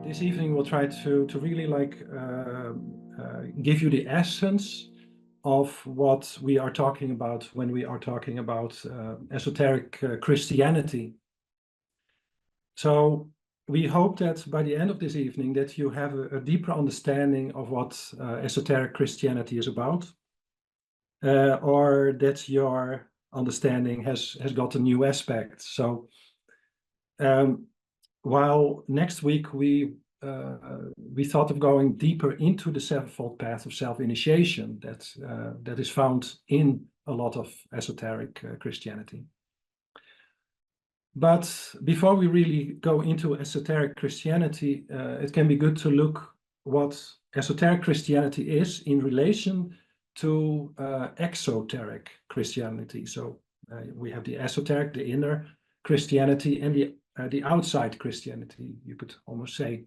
This evening we'll try to really give you the essence of what we are talking about when we are talking about esoteric Christianity. So we hope that by the end of this evening that you have a deeper understanding of what esoteric Christianity is about, or that your understanding has got a new aspect. So while next week we thought of going deeper into the sevenfold path of self-initiation that is found in a lot of esoteric Christianity. But before we really go into esoteric Christianity, it can be good to look what esoteric Christianity is in relation to exoteric Christianity. So we have the esoteric, the inner Christianity, and the outside Christianity, you could almost say.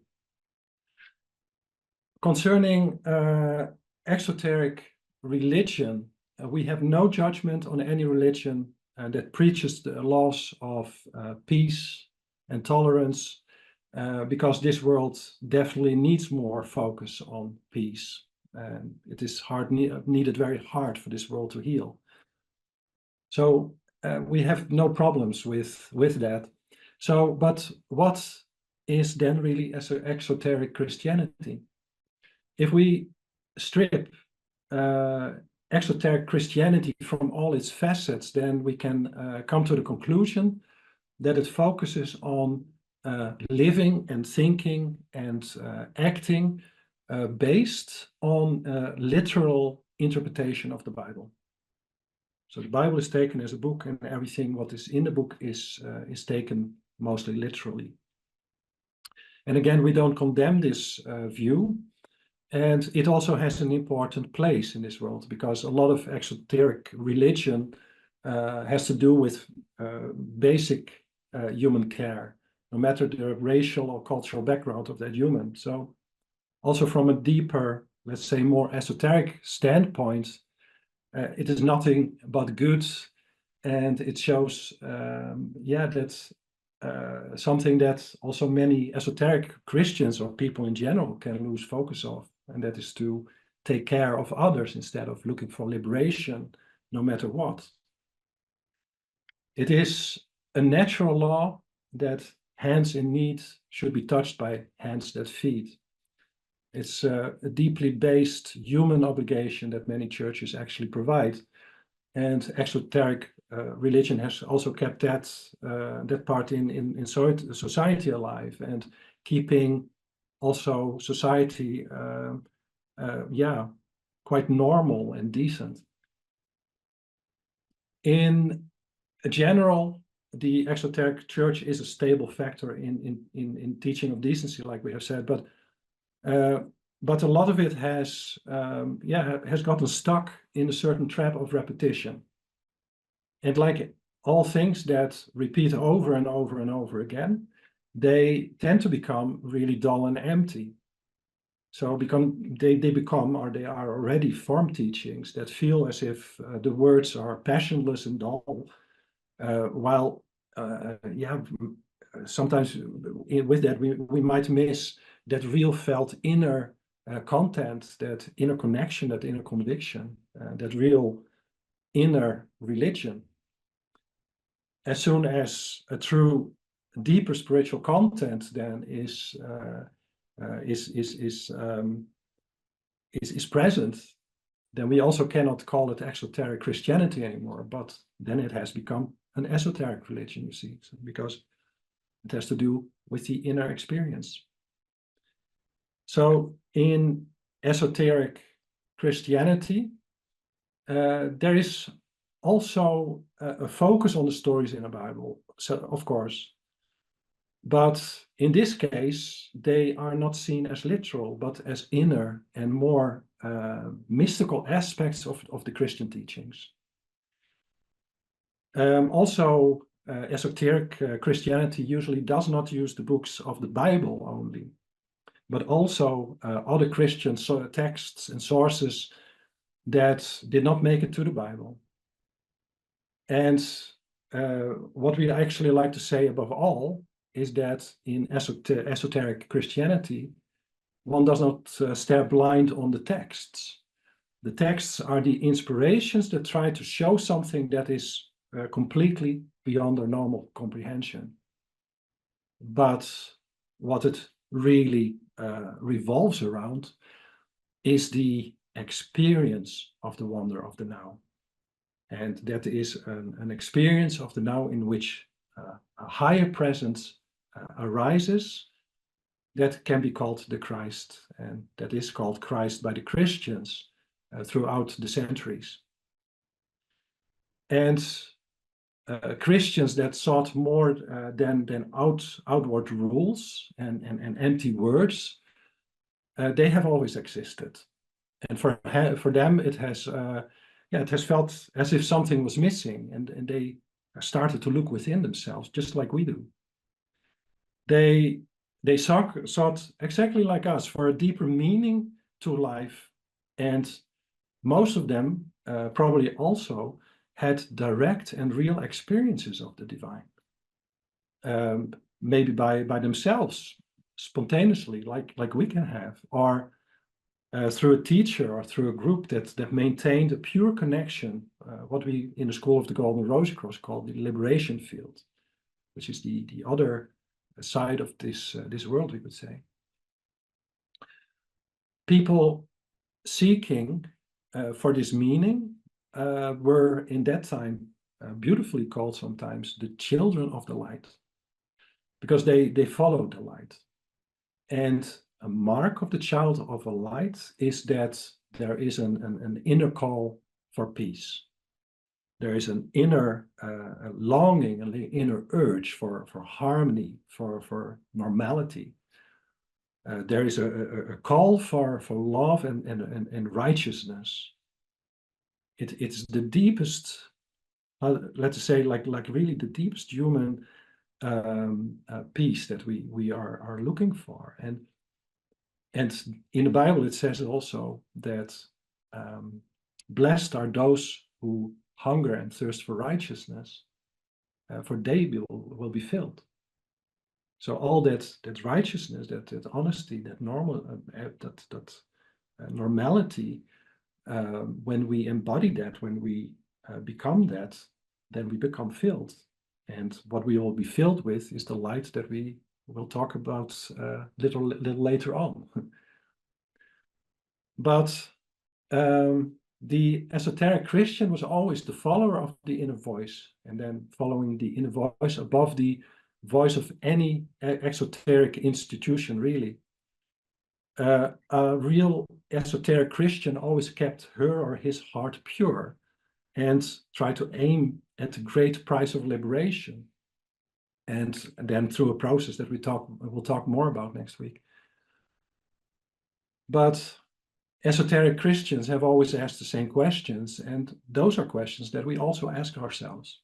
Concerning exoteric religion, we have no judgment on any religion that preaches the laws of peace and tolerance, because this world definitely needs more focus on peace. It is needed very hard for this world to heal. So we have no problems with that. So, but what is then really exoteric Christianity? If we strip exoteric Christianity from all its facets, then we can come to the conclusion that it focuses on living and thinking and acting based on literal interpretation of the Bible. So the Bible is taken as a book, and everything what is in the book is taken mostly literally. And again, we don't condemn this view. And it also has an important place in this world, because a lot of exoteric religion has to do with basic human care, no matter the racial or cultural background of that human. So also from a deeper, let's say more esoteric standpoint, it is nothing but good, and it shows, that something that also many esoteric Christians or people in general can lose focus of, and that is to take care of others instead of looking for liberation, no matter what. It is a natural law that hands in need should be touched by hands that feed. It's a deeply based human obligation that many churches actually provide. And exoteric religion has also kept that part in society alive, and keeping also society quite normal and decent. In general, the exoteric church is a stable factor in teaching of decency, like we have said, but a lot of it has gotten stuck in a certain trap of repetition. And like all things that repeat over and over and over again, they tend to become really dull and empty. So they become, or they are already form teachings that feel as if the words are passionless and dull, while sometimes with that we might miss that real felt inner content, that inner connection, that inner conviction, that real inner religion. As soon as a true deeper spiritual content then is present, then we also cannot call it exoteric Christianity anymore, but then it has become an esoteric religion, you see, because it has to do with the inner experience. So in esoteric Christianity, there is also a focus on the stories in the Bible, so of course. But in this case, they are not seen as literal, but as inner and more mystical aspects of the Christian teachings. Also, esoteric Christianity usually does not use the books of the Bible only, but also other Christian texts and sources that did not make it to the Bible. And what we actually like to say above all is that in esoteric Christianity, one does not stare blind on the texts. The texts are the inspirations that try to show something that is completely beyond our normal comprehension. But what it really revolves around is the experience of the wonder of the now. And that is an experience of the now in which a higher presence arises that can be called the Christ, and that is called Christ by the Christians throughout the centuries. And Christians that sought more than outward rules and empty words, they have always existed. And for them, it has felt as if something was missing, and they started to look within themselves, just like we do. They sought exactly like us for a deeper meaning to life, and most of them probably also had direct and real experiences of the divine, maybe by themselves, spontaneously, like we can have, or through a teacher or through a group that maintained a pure connection, what we in the School of the Golden Rosycross call the liberation field, which is the other side of this world, we could say. People seeking for this meaning were in that time beautifully called sometimes the children of the light, because they followed the light. And a mark of the child of a light is that there is an inner call for peace. There is an inner longing, an inner urge for harmony, for normality. There is a call for love and righteousness. It's the deepest, let's say, like really the deepest human peace that we are looking for. And in the Bible, it says also that blessed are those who hunger and thirst for righteousness, for they will be filled. So all that righteousness, that honesty, that normality, when we embody that, when we become that, then we become filled. And what we will be filled with is the light that we will talk about little later on. But the esoteric Christian was always the follower of the inner voice, and then following the inner voice above the voice of any exoteric institution, really. A real esoteric Christian always kept her or his heart pure and tried to aim at the great prize of liberation. And then through a process that we'll talk more about next week. But esoteric Christians have always asked the same questions, and those are questions that we also ask ourselves.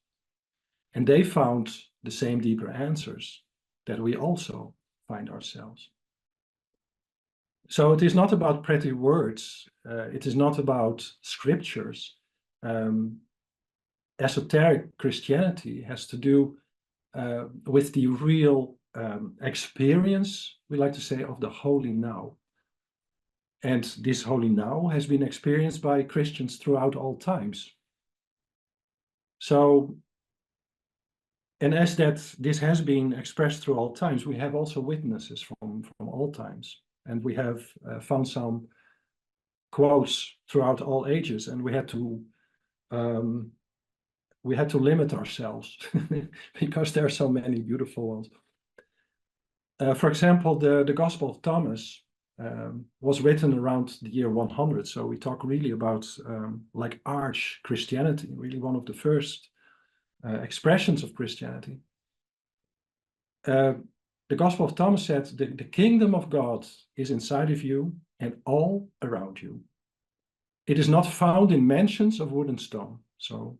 And they found the same deeper answers that we also find ourselves. So it is not about pretty words. It is not about scriptures. Esoteric Christianity has to do with the real experience, we like to say, of the holy now. And this holy now has been experienced by Christians throughout all times. So, and as this has been expressed through all times, we have also witnesses from all times. And we have found some quotes throughout all ages, and we had to limit ourselves because there are so many beautiful ones. For example, the Gospel of Thomas was written around the year 100. So we talk really about like arch Christianity, really one of the first expressions of Christianity. The Gospel of Thomas said, the kingdom of God is inside of you and all around you. It is not found in mansions of wood and stone. So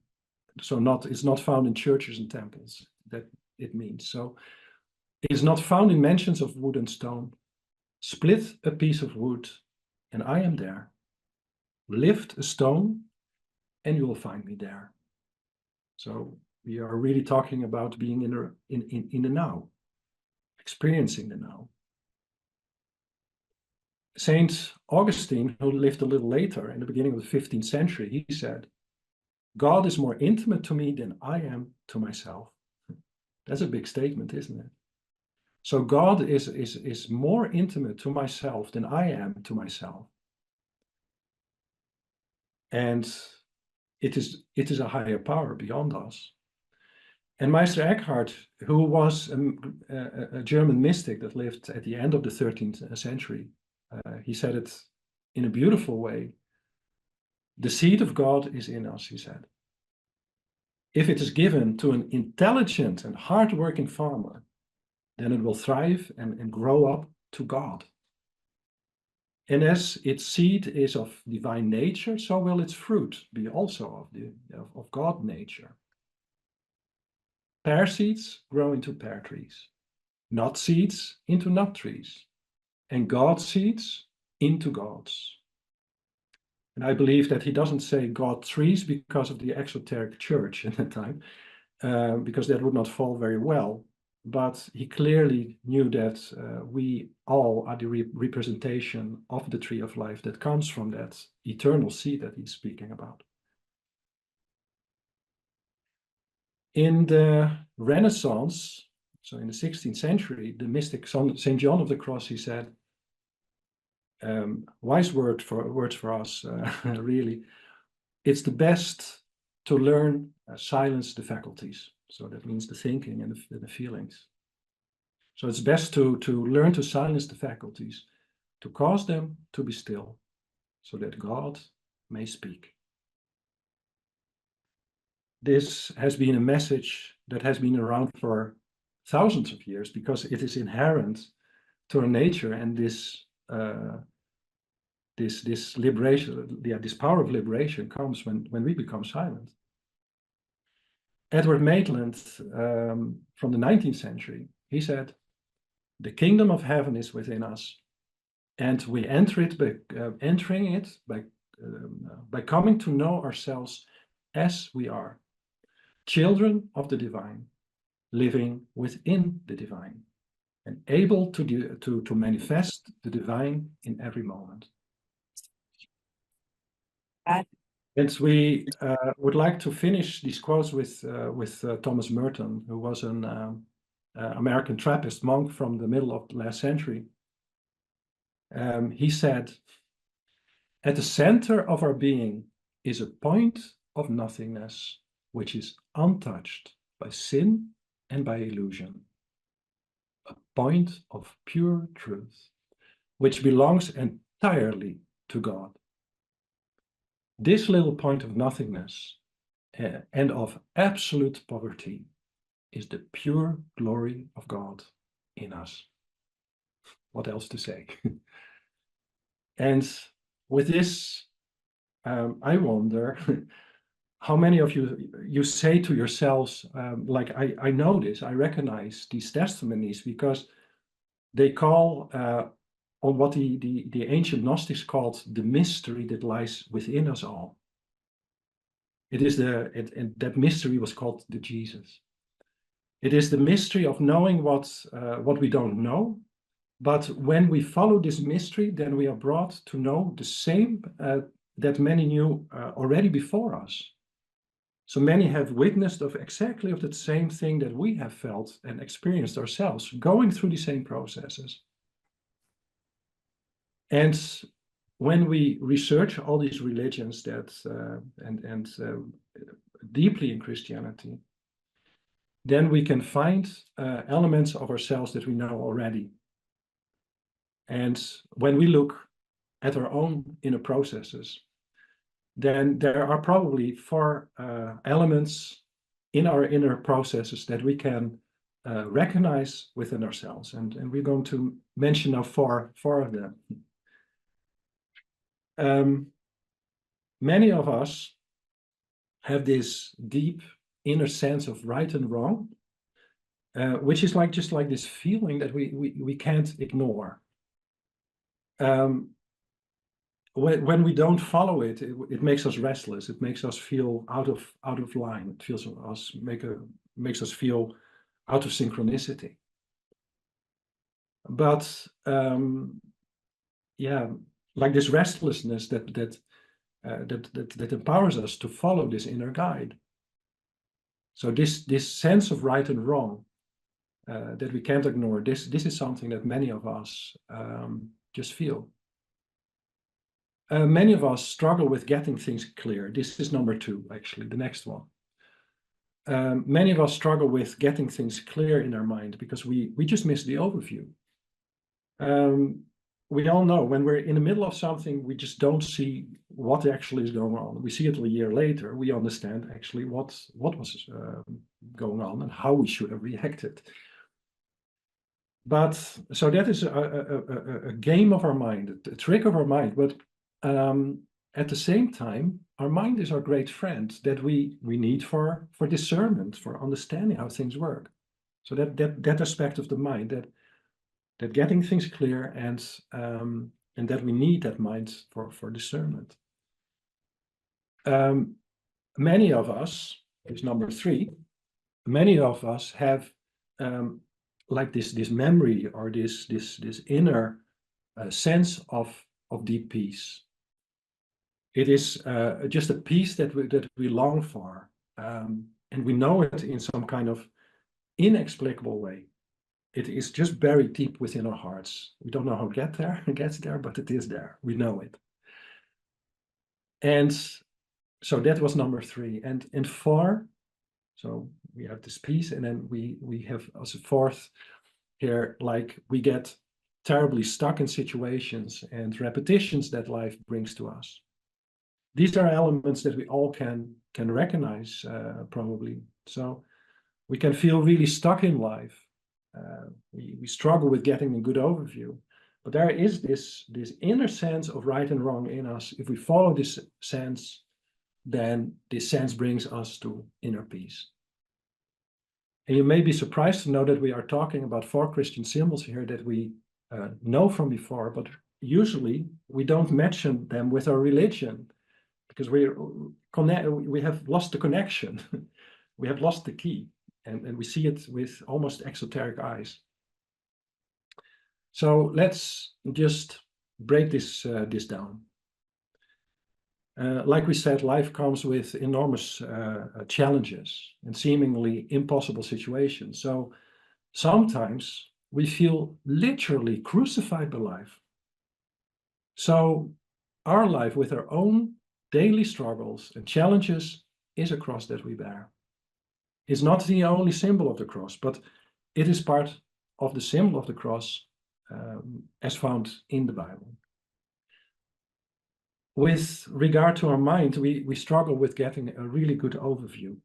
it's not found in churches and temples, that it means. So it is not found in mansions of wood and stone. Split a piece of wood, and I am there. Lift a stone, and you will find me there. So we are really talking about being in the now. experiencing the now. Saint Augustine, who lived a little later, in the beginning of the 15th century, he said, God is more intimate to me than I am to myself. That's a big statement, isn't it? So God is more intimate to myself than I am to myself. And it is a higher power beyond us. And Meister Eckhart, who was a German mystic that lived at the end of the 13th century, he said it in a beautiful way. The seed of God is in us, he said. If it is given to an intelligent and hardworking farmer, then it will thrive and grow up to God. And as its seed is of divine nature, so will its fruit be also of God nature. Pear seeds grow into pear trees, nut seeds into nut trees, and God seeds into gods. And I believe that he doesn't say God trees because of the exoteric church in that time, because that would not fall very well. But he clearly knew that we all are the representation of the tree of life that comes from that eternal seed that he's speaking about. In the Renaissance, so in the 16th century, the mystic St. John of the Cross, he said, wise words for us, really. It's the best to learn silence the faculties. So that means the thinking and the feelings. So it's best to learn to silence the faculties, to cause them to be still, so that God may speak. This has been a message that has been around for thousands of years because it is inherent to our nature, and this liberation, this power of liberation comes when we become silent. Edward Maitland, from the 19th century, he said, the kingdom of heaven is within us, and we enter it by entering it by coming to know ourselves as we are, children of the divine, living within the divine, and able to manifest the divine in every moment. And we would like to finish these quotes with Thomas Merton, who was an American Trappist monk from the middle of the last century. He said, at the center of our being is a point of nothingness, which is untouched by sin and by illusion. A point of pure truth, which belongs entirely to God. This little point of nothingness and of absolute poverty is the pure glory of God in us. What else to say? And with this, I wonder how many of you say to yourselves, like I know this, I recognize these testimonies because they call on what the ancient Gnostics called the mystery that lies within us all. It is and that mystery was called the Jesus. It is the mystery of knowing what we don't know, but when we follow this mystery, then we are brought to know the same that many knew already before us. So many have witnessed of exactly of that same thing that we have felt and experienced ourselves, going through the same processes. And when we research all these religions that and deeply in Christianity, then we can find elements of ourselves that we know already. And when we look at our own inner processes, then there are probably 4 elements in our inner processes that we can recognize within ourselves. And we're going to mention now four of them. Many of us have this deep inner sense of right and wrong, which is just like this feeling that we can't ignore. When we don't follow it, it makes us restless. It makes us feel out of line. It makes us feel out of synchronicity. But yeah, like this restlessness that empowers us to follow this inner guide. So this sense of right and wrong that we can't ignore. This is something that many of us just feel. Many of us struggle with getting things clear. This is number 2, actually, the next one. Many of us struggle with getting things clear in our mind because we just miss the overview. We all know when we're in the middle of something, we just don't see what actually is going on. We see it a year later. We understand actually what was going on and how we should have reacted. But so that is a game of our mind, a trick of our mind. But at the same time, our mind is our great friend that we need for discernment, for understanding how things work. So that aspect of the mind, that getting things clear and that we need that mind for discernment. Many of us, is number 3, many of us have like this memory or this inner sense of deep peace. It is just a peace that we long for, and we know it in some kind of inexplicable way. It is just buried deep within our hearts. We don't know how it gets there, but it is there. We know it. And so that was number 3. And 4, so we have this peace, and then we have as a 4th here, like we get terribly stuck in situations and repetitions that life brings to us. These are elements that we all can recognize probably. So we can feel really stuck in life. We struggle with getting a good overview, but there is this inner sense of right and wrong in us. If we follow this sense, then this sense brings us to inner peace. And you may be surprised to know that we are talking about 4 Christian symbols here that we know from before, but usually we don't mention them with our religion because we have lost the connection. We have lost the key, and we see it with almost exoteric eyes. So let's just break this down. Like we said, life comes with enormous challenges and seemingly impossible situations. So sometimes we feel literally crucified by life. So our life with our own daily struggles and challenges is a cross that we bear. It's not the only symbol of the cross, but it is part of the symbol of the cross as found in the Bible. With regard to our mind, we struggle with getting a really good overview.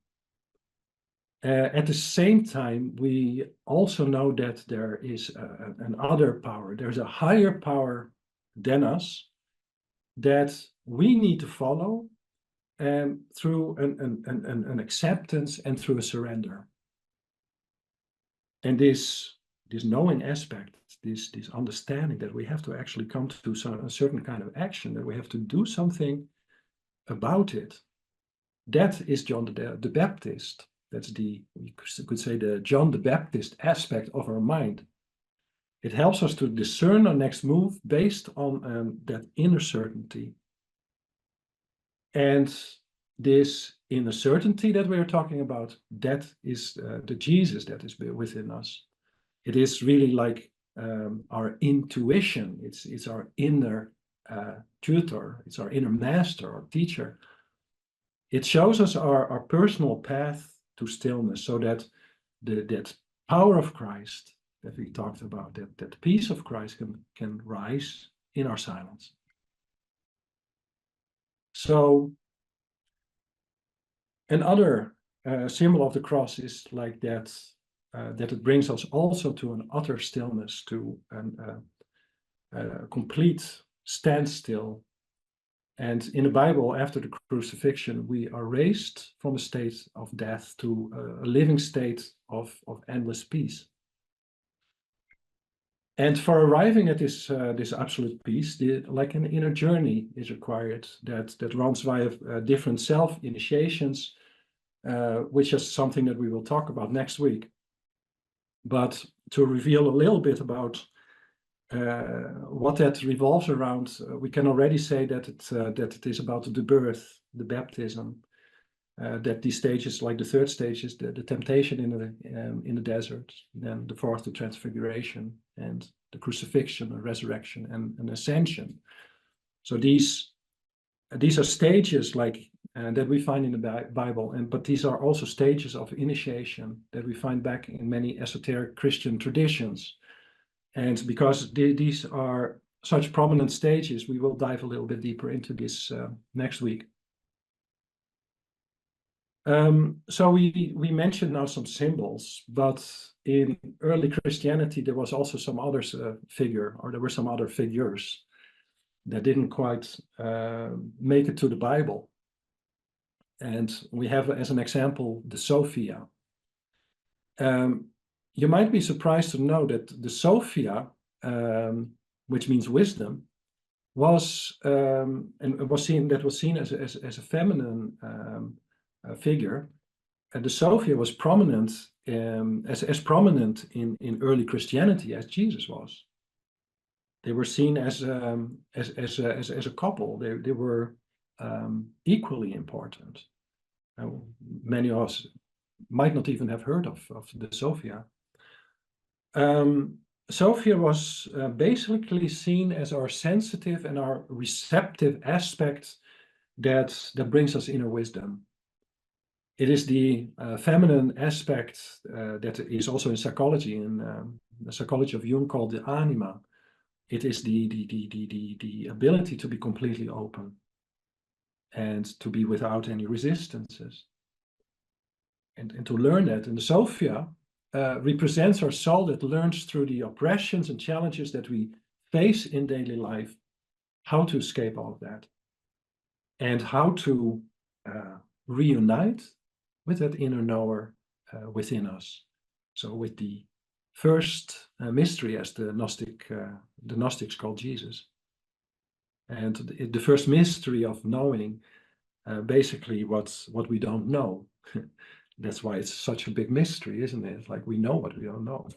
At the same time, we also know that there is another power. There's a higher power than us that we need to follow through an acceptance and through a surrender. And this knowing aspect, this understanding that we have to actually come to a certain kind of action, that we have to do something about it. That is John the Baptist. That's we could say the John the Baptist aspect of our mind. It helps us to discern our next move based on that inner certainty. And this inner certainty that we are talking about, that is the Jesus that is within us. It is really like our intuition. It's our inner tutor. It's our inner master or teacher. It shows us our personal path to stillness, so that that power of Christ that we talked about, that peace of Christ can rise in our silence. So another symbol of the cross is like that, that it brings us also to an utter stillness, to a complete standstill. And in the Bible, after the crucifixion, we are raised from a state of death to a living state of endless peace. And for arriving at this absolute peace, like an inner journey is required that runs via different self-initiations, which is something that we will talk about next week. But to reveal a little bit about what that revolves around, we can already say that it is about the birth, the baptism, that these stages, like the third stage, is the temptation in the desert, then the fourth, the transfiguration, and the crucifixion, the resurrection, and ascension. So these are stages like that we find in the Bible, but these are also stages of initiation that we find back in many esoteric Christian traditions. And because these are such prominent stages, we will dive a little bit deeper into this next week. So we mentioned now some symbols, but in early Christianity, there was also some other there were some other figures that didn't quite make it to the Bible. And we have, as an example, the Sophia. You might be surprised to know that the Sophia, which means wisdom, was seen as a feminine figure. And the Sophia was prominent as prominent in early Christianity as Jesus was. They were seen as a couple. They were equally important. Many of us might not even have heard of the Sophia. Sophia was basically seen as our sensitive and our receptive aspect that brings us inner wisdom. It is the feminine aspect that is also in psychology, in the psychology of Jung, called the anima. It is the ability to be completely open and to be without any resistances. And to learn that. And the Sophia represents our soul that learns through the oppressions and challenges that we face in daily life, how to escape all of that, and how to reunite with that inner knower within us. So with the first mystery, as the Gnostics called Jesus, and the first mystery of knowing basically what we don't know. That's why it's such a big mystery, isn't it? It's like we know what we don't know.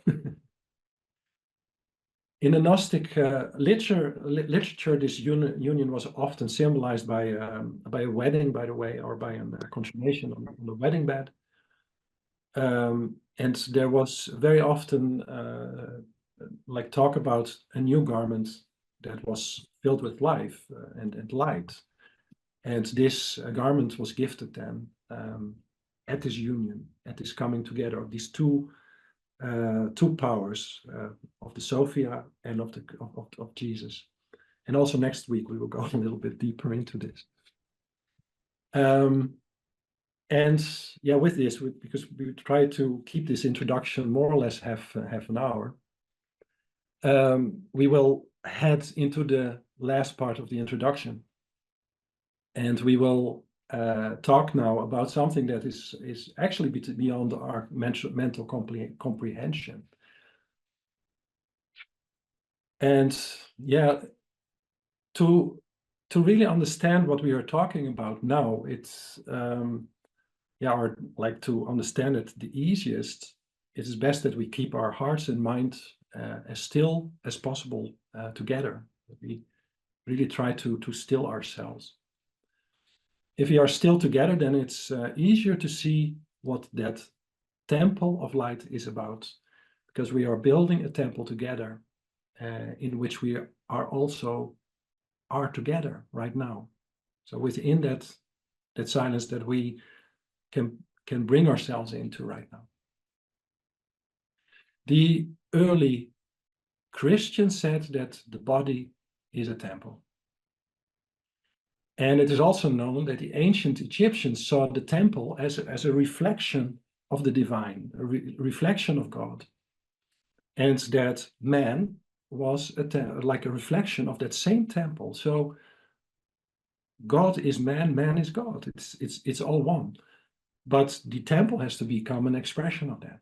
In the Gnostic literature, this union was often symbolized by a wedding, by the way, or by a consummation on the wedding bed. And there was very often like talk about a new garment that was filled with life and light. And this garment was gifted then at this union, at this coming together of these two powers of the Sophia and of Jesus. And also next week we will go a little bit deeper into this. And yeah, with this, because we try to keep this introduction more or less half an hour, we will head into the last part of the introduction. And we will talk now about something that is actually beyond our mental comprehension. And yeah, to really understand what we are talking about now, it's or like to understand it the easiest, it is best that we keep our hearts and mind as still as possible together. We really try to still ourselves. If we are still together, then it's easier to see what that temple of light is about, because we are building a temple together in which we are together right now. So within that silence that we can bring ourselves into right now. The early Christians said that the body is a temple. And it is also known that the ancient Egyptians saw the temple as a reflection of the divine, a reflection of God. And that man was like a reflection of that same temple. So God is man, man is God. It's all one. But the temple has to become an expression of that.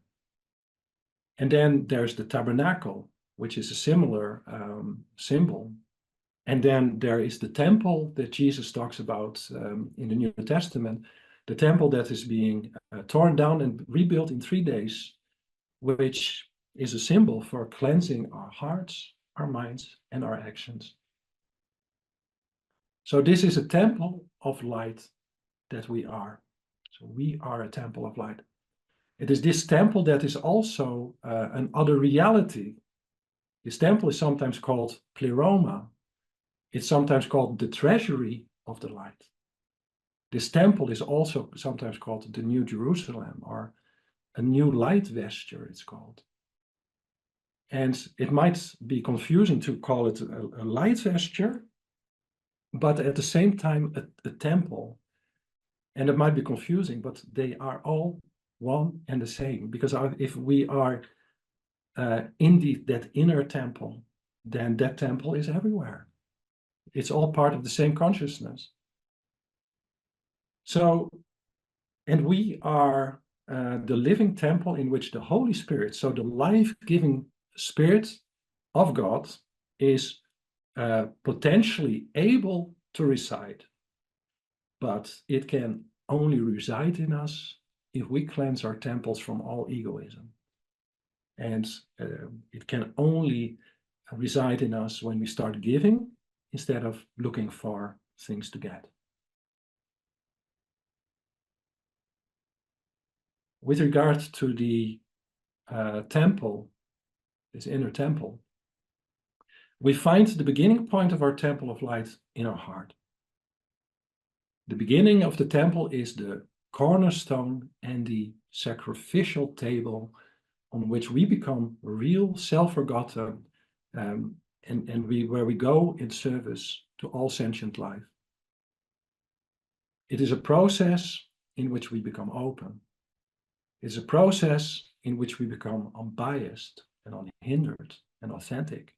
And then there's the tabernacle, which is a similar symbol. And then there is the temple that Jesus talks about in the New Testament, the temple that is being torn down and rebuilt in 3 days, which is a symbol for cleansing our hearts, our minds, and our actions. So this is a temple of light that we are. So we are a temple of light. It is this temple that is also an other reality. This temple is sometimes called pleroma. It's sometimes called the treasury of the light. This temple is also sometimes called the New Jerusalem, or a new light vesture, it's called. And it might be confusing to call it a light vesture, but at the same time a temple. And it might be confusing, but they are all one and the same. Because if we are indeed that inner temple, then that temple is everywhere. It's all part of the same consciousness. So, and we are the living temple in which the Holy Spirit, so the life-giving Spirit of God, is potentially able to reside. But it can only reside in us if we cleanse our temples from all egoism. And it can only reside in us when we start giving instead of looking for things to get. With regard to the temple, this inner temple, we find the beginning point of our temple of light in our heart. The beginning of the temple is the cornerstone and the sacrificial table on which we become real, self-forgotten, where we go in service to all sentient life. It is a process in which we become open. It's a process in which we become unbiased and unhindered and authentic.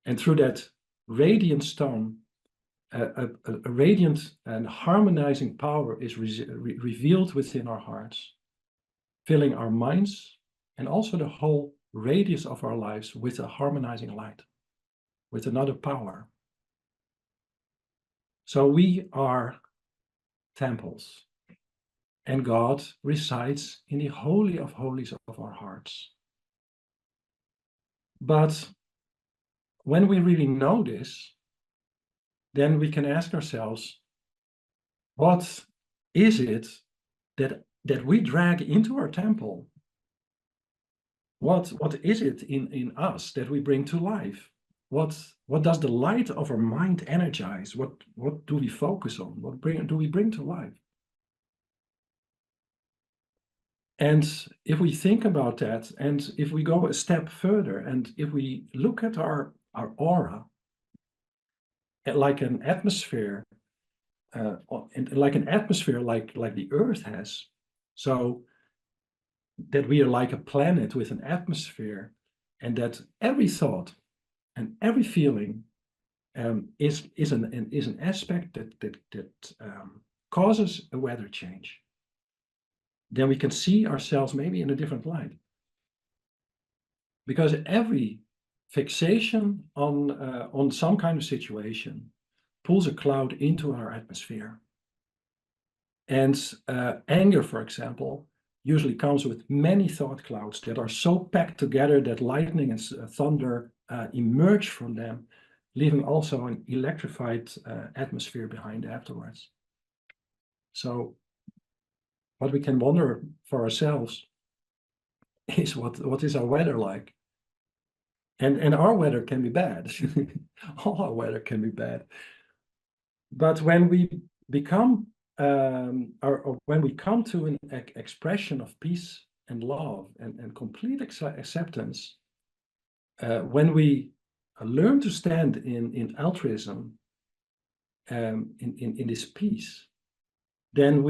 And through that radiant stone, a radiant and harmonizing power is revealed within our hearts, filling our minds and also the whole radius of our lives with a harmonizing light, with another power. So we are temples, and God resides in the Holy of Holies of our hearts. But when we really know this, then we can ask ourselves, what is it that we drag into our temple? What is it in us that we bring to life? What does the light of our mind energize? What do we focus on? What do we bring to life? And if we think about that, and if we go a step further, and if we look at our aura, like an atmosphere, like the Earth has, so that we are like a planet with an atmosphere, and that every thought and every feeling is an aspect that causes a weather change. Then we can see ourselves maybe in a different light. Because every fixation on some kind of situation pulls a cloud into our atmosphere. And anger, for example, usually comes with many thought clouds that are so packed together that lightning and thunder emerge from them, leaving also an electrified atmosphere behind afterwards. So what we can wonder for ourselves is what is our weather like? And our weather can be bad. All our weather can be bad. But when we become, or when we come to an expression of peace and love and complete acceptance, when we learn to stand in altruism, in this peace, then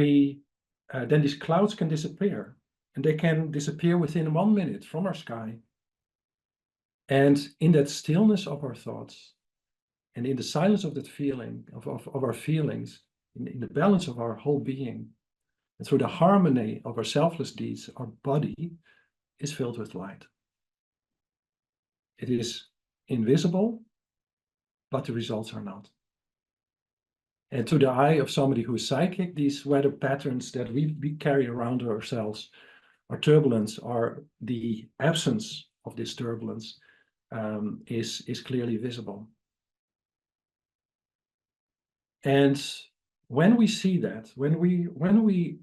these clouds can disappear, and they can disappear within 1 minute from our sky. And in that stillness of our thoughts, and in the silence of that feeling, of our feelings, in the balance of our whole being, and through the harmony of our selfless deeds, our body is filled with light. It is invisible, but the results are not. And to the eye of somebody who is psychic, these weather patterns that we carry around ourselves, our turbulence, are the absence of this turbulence, is clearly visible. And when we see that, when we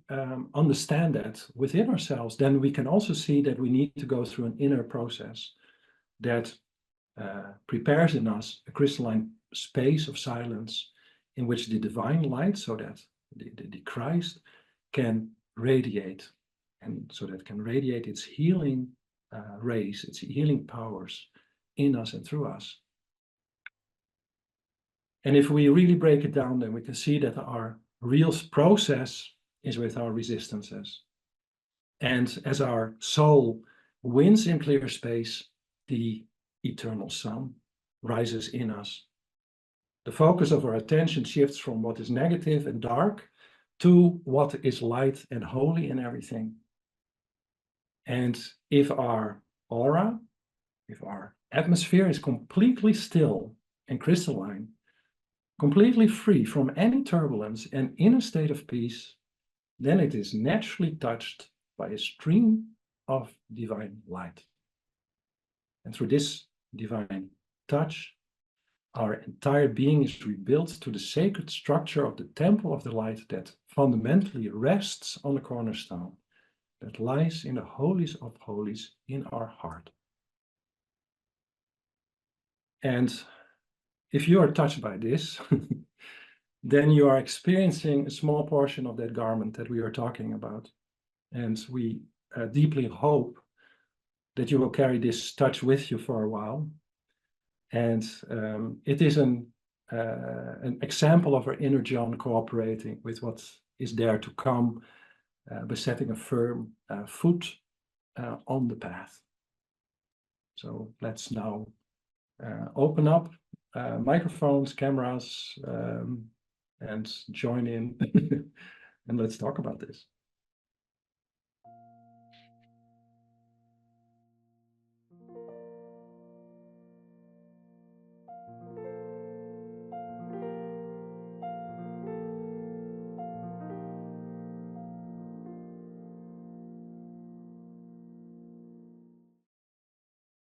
understand that within ourselves, then we can also see that we need to go through an inner process that prepares in us a crystalline space of silence in which the divine light, so that the Christ can radiate, and so that can radiate its healing rays, its healing powers in us and through us. And if we really break it down, then we can see that our real process is with our resistances. And as our soul wins in clear space, the eternal sun rises in us. The focus of our attention shifts from what is negative and dark to what is light and holy in everything. And if our aura, if our atmosphere is completely still and crystalline, completely free from any turbulence and in a state of peace, then it is naturally touched by a stream of divine light. And through this divine touch, our entire being is rebuilt to the sacred structure of the temple of the light that fundamentally rests on the cornerstone that lies in the holies of holies in our heart. And if you are touched by this, then you are experiencing a small portion of that garment that we are talking about. And we deeply hope that you will carry this touch with you for a while. And it is an example of our inner John cooperating with what is there to come by setting a firm foot on the path. So let's now open up microphones, cameras, and join in, and let's talk about this.